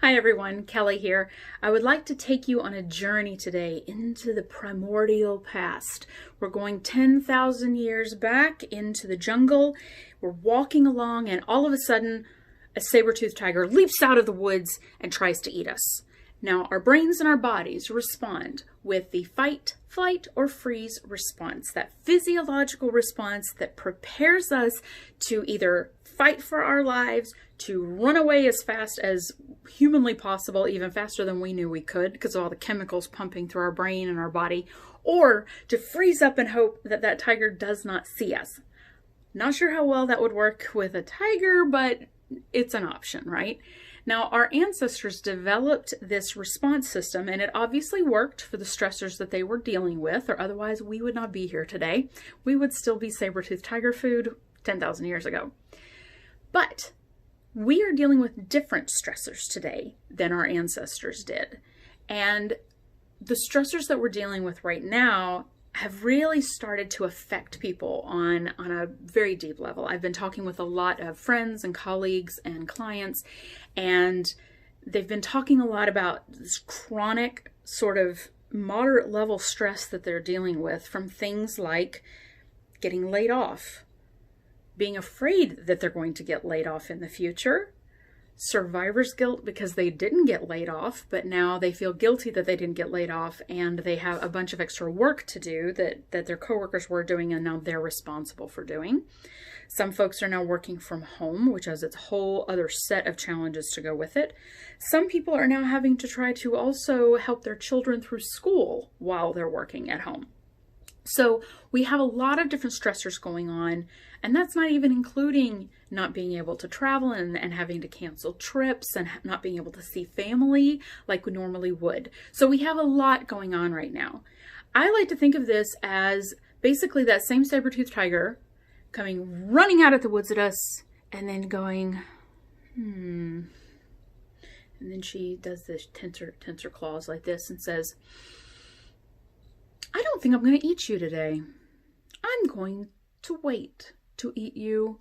Hi everyone, Kelly here. I would like to take you on a journey today into the primordial past. We're going 10,000 years back into the jungle. We're walking along and all of a sudden a saber-toothed tiger leaps out of the woods and tries to eat us. Now our brains and our bodies respond with the fight, flight, or freeze response, that physiological response that prepares us to either fight for our lives, to run away as fast as humanly possible, even faster than we knew we could because of all the chemicals pumping through our brain and our body, or to freeze up and hope that that tiger does not see us. Not sure how well that would work with a tiger, but it's an option, right? Now, our ancestors developed this response system, and it obviously worked for the stressors that they were dealing with, or otherwise we would not be here today. We would still be saber-toothed tiger food 10,000 years ago. But we are dealing with different stressors today than our ancestors did. And the stressors that we're dealing with right now have really started to affect people on a very deep level. I've been talking with a lot of friends and colleagues and clients, and they've been talking a lot about this chronic sort of moderate level stress that they're dealing with from things like getting laid off, being afraid that they're going to get laid off in the future, survivor's guilt because they didn't get laid off, but now they feel guilty that they didn't get laid off and they have a bunch of extra work to do that their coworkers were doing and now they're responsible for doing. Some folks are now working from home, which has its whole other set of challenges to go with it. Some people are now having to try to also help their children through school while they're working at home. So we have a lot of different stressors going on, and that's not even including not being able to travel and having to cancel trips and not being able to see family like we normally would. So we have a lot going on right now. I like to think of this as basically that same saber-toothed tiger coming running out of the woods at us and then going, And then she does this tensor claws like this and says, I don't think I'm going to eat you today. I'm going to wait to eat you.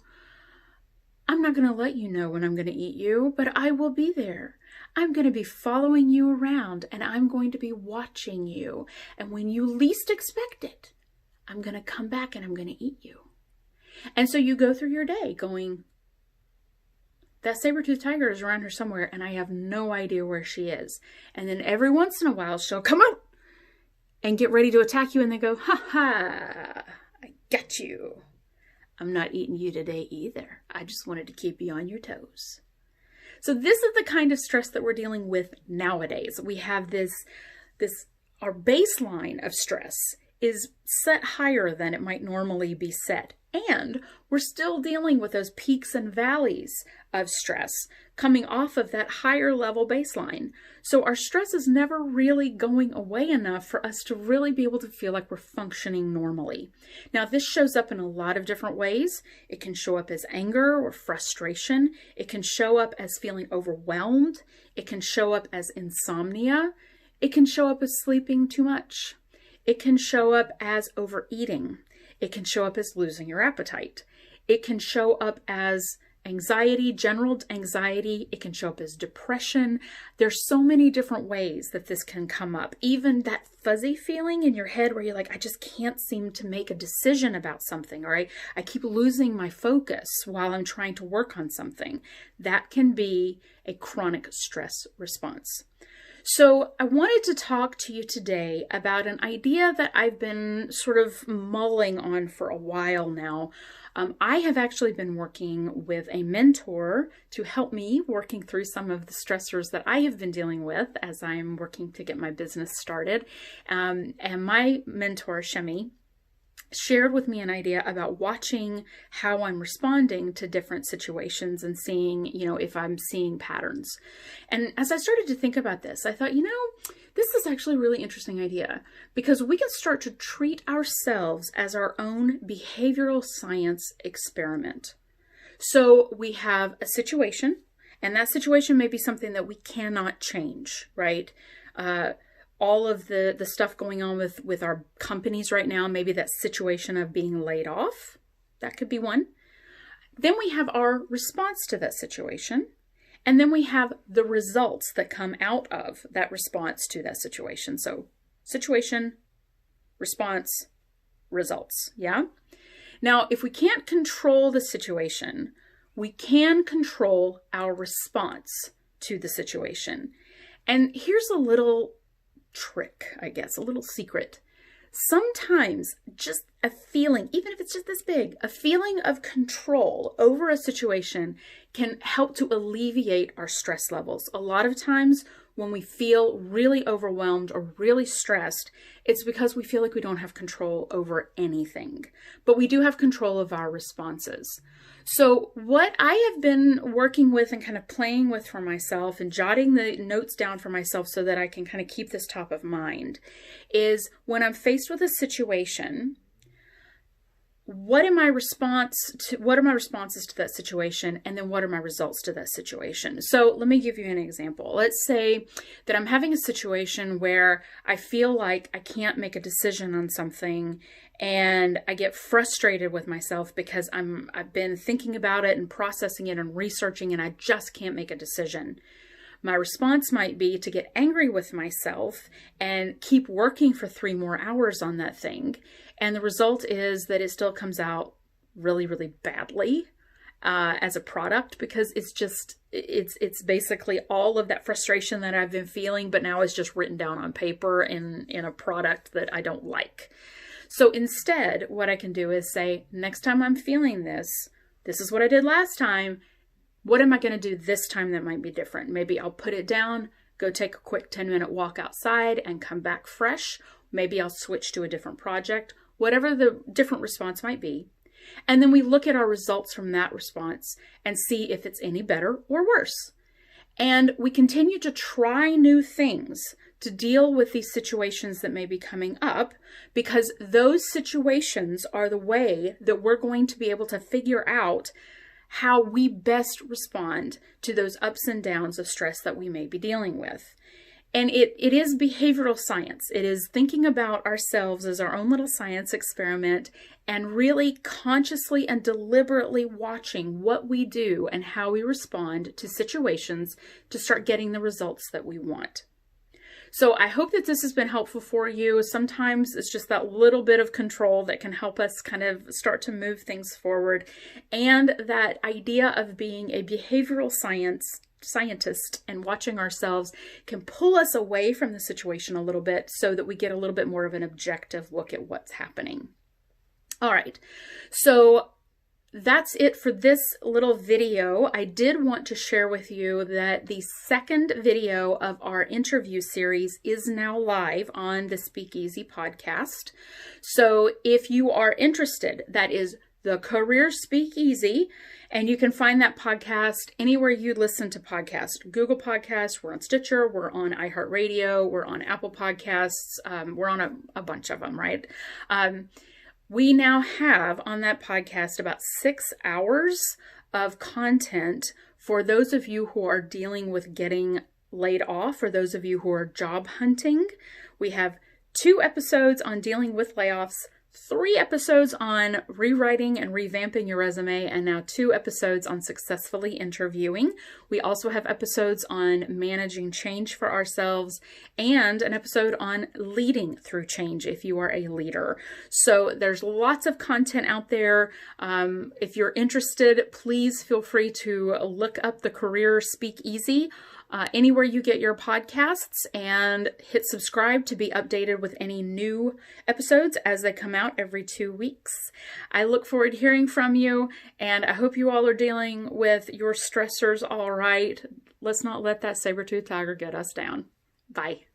I'm not going to let you know when I'm going to eat you, but I will be there. I'm going to be following you around and I'm going to be watching you. And when you least expect it, I'm going to come back and I'm going to eat you. And so you go through your day going, that saber-toothed tiger is around here somewhere and I have no idea where she is. And then every once in a while she'll come out and get ready to attack you and they go, ha ha, I got you. I'm not eating you today either. I just wanted to keep you on your toes. So this is the kind of stress that we're dealing with nowadays. We have our baseline of stress is set higher than it might normally be set. And we're still dealing with those peaks and valleys of stress coming off of that higher level baseline. So our stress is never really going away enough for us to really be able to feel like we're functioning normally. Now, this shows up in a lot of different ways. It can show up as anger or frustration. It can show up as feeling overwhelmed. It can show up as insomnia. It can show up as sleeping too much. It can show up as overeating. It can show up as losing your appetite. It can show up as anxiety, general anxiety. It can show up as depression. There's so many different ways that this can come up. Even that fuzzy feeling in your head where you're like, I just can't seem to make a decision about something, or I keep losing my focus while I'm trying to work on something. That can be a chronic stress response. So I wanted to talk to you today about an idea that I've been sort of mulling on for a while now. I have actually been working with a mentor to help me working through some of the stressors that I have been dealing with as I'm working to get my business started. And my mentor, Shemi, shared with me an idea about watching how I'm responding to different situations and seeing, if I'm seeing patterns. And as I started to think about this, I thought, this is actually a really interesting idea because we can start to treat ourselves as our own behavioral science experiment. So we have a situation, and that situation may be something that we cannot change, right? All of the stuff going on with our companies right now, maybe that situation of being laid off, that could be one. Then we have our response to that situation. And then we have the results that come out of that response to that situation. So situation, response, results. Yeah. Now, if we can't control the situation, we can control our response to the situation. And here's a little trick, I guess, a little secret. Sometimes just a feeling, even if it's just this big, a feeling of control over a situation can help to alleviate our stress levels. A lot of times when we feel really overwhelmed or really stressed, it's because we feel like we don't have control over anything, but we do have control of our responses. So what I have been working with and kind of playing with for myself and jotting the notes down for myself so that I can kind of keep this top of mind is when I'm faced with a situation, what are my responses to that situation? And then what are my results to that situation? So let me give you an example. Let's say that I'm having a situation where I feel like I can't make a decision on something and I get frustrated with myself because I've been thinking about it and processing it and researching and I just can't make a decision. My response might be to get angry with myself and keep working for 3 more hours on that thing. And the result is that it still comes out really, really badly as a product because it's basically all of that frustration that I've been feeling, but now it's just written down on paper in a product that I don't like. So instead, what I can do is say, next time I'm feeling this is what I did last time. What am I going to do this time that might be different? Maybe I'll put it down, go take a quick 10-minute walk outside and come back fresh. Maybe I'll switch to a different project, whatever the different response might be. And then we look at our results from that response and see if it's any better or worse. And we continue to try new things to deal with these situations that may be coming up, because those situations are the way that we're going to be able to figure out how we best respond to those ups and downs of stress that we may be dealing with. And it is behavioral science. It is thinking about ourselves as our own little science experiment and really consciously and deliberately watching what we do and how we respond to situations to start getting the results that we want. So I hope that this has been helpful for you. Sometimes it's just that little bit of control that can help us kind of start to move things forward. And that idea of being a behavioral scientist and watching ourselves can pull us away from the situation a little bit so that we get a little bit more of an objective look at what's happening. All right, so that's it for this little video. I did want to share with you that the second video of our interview series is now live on the Speakeasy podcast. So if you are interested, that is the Career Speakeasy, and you can find that podcast anywhere you listen to podcasts. Google Podcasts, we're on Stitcher, we're on iHeartRadio, we're on Apple Podcasts, we're on a bunch of them, right? We now have on that podcast about 6 hours of content for those of you who are dealing with getting laid off, or those of you who are job hunting. We have 2 episodes on dealing with layoffs, 3 episodes on rewriting and revamping your resume, and now 2 episodes on successfully interviewing. We also have episodes on managing change for ourselves and an episode on leading through change if you are a leader. So there's lots of content out there. If you're interested, please feel free to look up the Career Speakeasy anywhere you get your podcasts, and hit subscribe to be updated with any new episodes as they come out every 2 weeks. I look forward to hearing from you, and I hope you all are dealing with your stressors all right. Let's not let that saber-toothed tiger get us down. Bye.